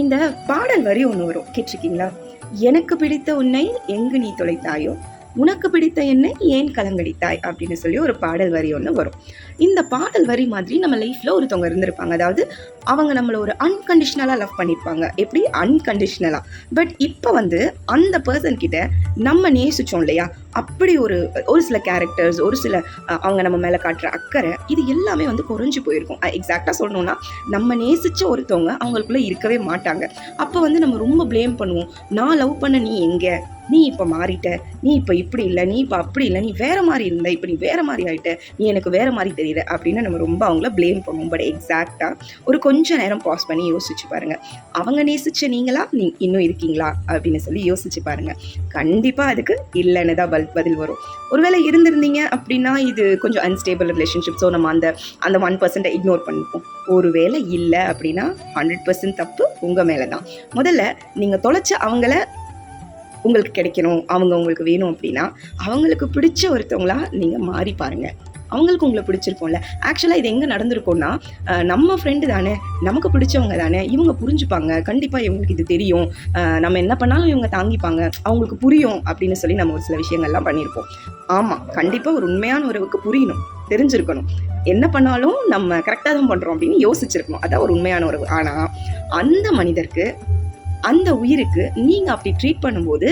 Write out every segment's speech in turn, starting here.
இந்த பாடல் வரி ஒன்று வரும், கேட்டிருக்கீங்களா? எனக்கு பிடித்த உன்னை எங்கு நீ தொலைத்தாயோ, உனக்கு பிடித்த என்னை ஏன் கலங்கடித்தாய் அப்படின்னு சொல்லி ஒரு பாடல் வரி ஒன்று வரும். இந்த பாடல் வரி மாதிரி நம்ம லைஃப்பில் ஒருத்தவங்க இருந்திருப்பாங்க. அதாவது அவங்க நம்மளை ஒரு அன்கண்டிஷ்னலாக லவ் பண்ணியிருப்பாங்க. எப்படி அன்கண்டிஷ்னலாக. பட் இப்போ அந்த பர்சன் கிட்ட நம்ம நேசித்தோம் இல்லையா, அப்படி ஒரு சில கேரக்டர்ஸ், ஒரு சில அவங்க நம்ம மேலே காட்டுற அக்கறை, இது எல்லாமே குறைஞ்சி போயிருக்கும். எக்ஸாக்டாக சொல்லணும்னா, நம்ம நேசித்த ஒருத்தவங்க அவங்களுக்குள்ளே இருக்கவே மாட்டாங்க. அப்போ நம்ம ரொம்ப ப்ளேம் பண்ணுவோம். நான் லவ் பண்ண நீ எங்கே, நீ இப்போ மாறிட்ட, நீ இப்போ இப்படி இல்லை, நீ இப்போ அப்படி இல்லை, நீ வேறு மாதிரி இருந்த, இப்போ நீ வேறு மாதிரி ஆகிட்ட, நீ எனக்கு வேறு மாதிரி தெரியல அப்படின்னு நம்ம ரொம்ப அவங்கள ப்ளேம் பண்ணுவோம். பட் எக்ஸாக்டாக ஒரு கொஞ்சம் நேரம் பாஸ் பண்ணி யோசிச்சு பாருங்கள். அவங்க நேசிச்ச நீங்களா நீ இன்னும் இருக்கீங்களா அப்படின்னு சொல்லி யோசிச்சு பாருங்கள். கண்டிப்பாக அதுக்கு இல்லைன்னு தான் பதில் வரும். ஒருவேளை இருந்திருந்தீங்க அப்படின்னா இது கொஞ்சம் அன்ஸ்டேபிள் ரிலேஷன்ஷிப், ஸோ நம்ம அந்த 1% இக்னோர் பண்ணிப்போம். ஒருவேளை இல்லை அப்படின்னா 100% தப்பு உங்கள் மேலே தான். முதல்ல நீங்கள் தொலைச்ச அவங்கள உங்களுக்கு கிடைக்கணும், அவங்க உங்களுக்கு வேணும் அப்படின்னா அவங்களுக்கு பிடிச்ச ஒருத்தவங்களா நீங்கள் மாறி பாருங்கள். அவங்களுக்கு உங்களை பிடிச்சிருக்கோம்ல. ஆக்சுவலாக இது எங்கே நடந்திருக்கோன்னா, நம்ம ஃப்ரெண்டு தானே, நமக்கு பிடிச்சவங்க தானே, இவங்க புரிஞ்சுப்பாங்க, கண்டிப்பாக இவங்களுக்கு இது தெரியும், நம்ம என்ன பண்ணாலும் இவங்க தாங்கிப்பாங்க, அவங்களுக்கு புரியும் அப்படின்னு சொல்லி நம்ம ஒரு சில விஷயங்கள்லாம் பண்ணியிருப்போம். ஆமாம், கண்டிப்பாக ஒரு உண்மையான உறவுக்கு புரியணும், தெரிஞ்சிருக்கணும், என்ன பண்ணாலும் நம்ம கரெக்டாக தான் பண்ணுறோம் அப்படின்னு யோசிச்சிருக்கணும். அதான் ஒரு உண்மையான உறவு. ஆனால் அந்த மனிதருக்கு, அந்த உயிருக்கு நீங்கள் அப்படி ட்ரீட் பண்ணும்போது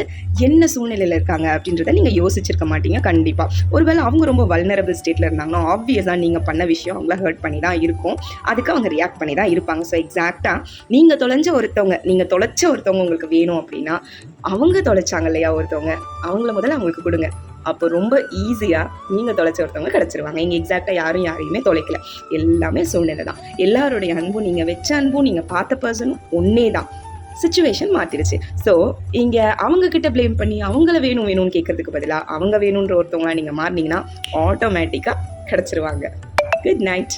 என்ன சூழ்நிலையில் இருக்காங்க அப்படின்றத நீங்கள் யோசிச்சிருக்க மாட்டீங்க. கண்டிப்பாக ஒருவேளை அவங்க ரொம்ப வல்னரபிள் ஸ்டேட்டில் இருந்தாங்கன்னா ஆப்வியஸாக நீங்கள் பண்ண விஷயம் அவங்கள ஹர்ட் பண்ணி தான் இருக்கும், அதுக்கு அவங்க ரியாக்ட் பண்ணி தான் இருப்பாங்க. ஸோ எக்ஸாக்டாக நீங்கள் தொலைச்ச ஒருத்தவங்க உங்களுக்கு வேணும் அப்படின்னா, அவங்க தொலைச்சாங்க இல்லையா ஒருத்தவங்க, அவங்கள முதல்ல அவங்களுக்கு கொடுங்க. அப்போ ரொம்ப ஈஸியாக நீங்கள் தொலைச்ச ஒருத்தவங்க கிடச்சிருவாங்க. இங்கே எக்ஸாக்டாக யாரையுமே தொலைக்கல, எல்லாமே சூழ்நிலை தான். எல்லாருடைய அன்பும், நீங்கள் வச்ச அன்பும், நீங்கள் பார்த்த பர்சனும் ஒன்றே தான். சிச்சுவேஷன் மாற்றிடுச்சு. ஸோ இங்கே அவங்கக்கிட்ட ப்ளேம் பண்ணி அவங்கள வேணும்னு கேட்கறதுக்கு பதிலாக அவங்க வேணுன்ற ஒருத்தவங்களா நீங்கள் மாறினீங்கன்னா ஆட்டோமேட்டிக்காக கிடச்சிருவாங்க. Good night.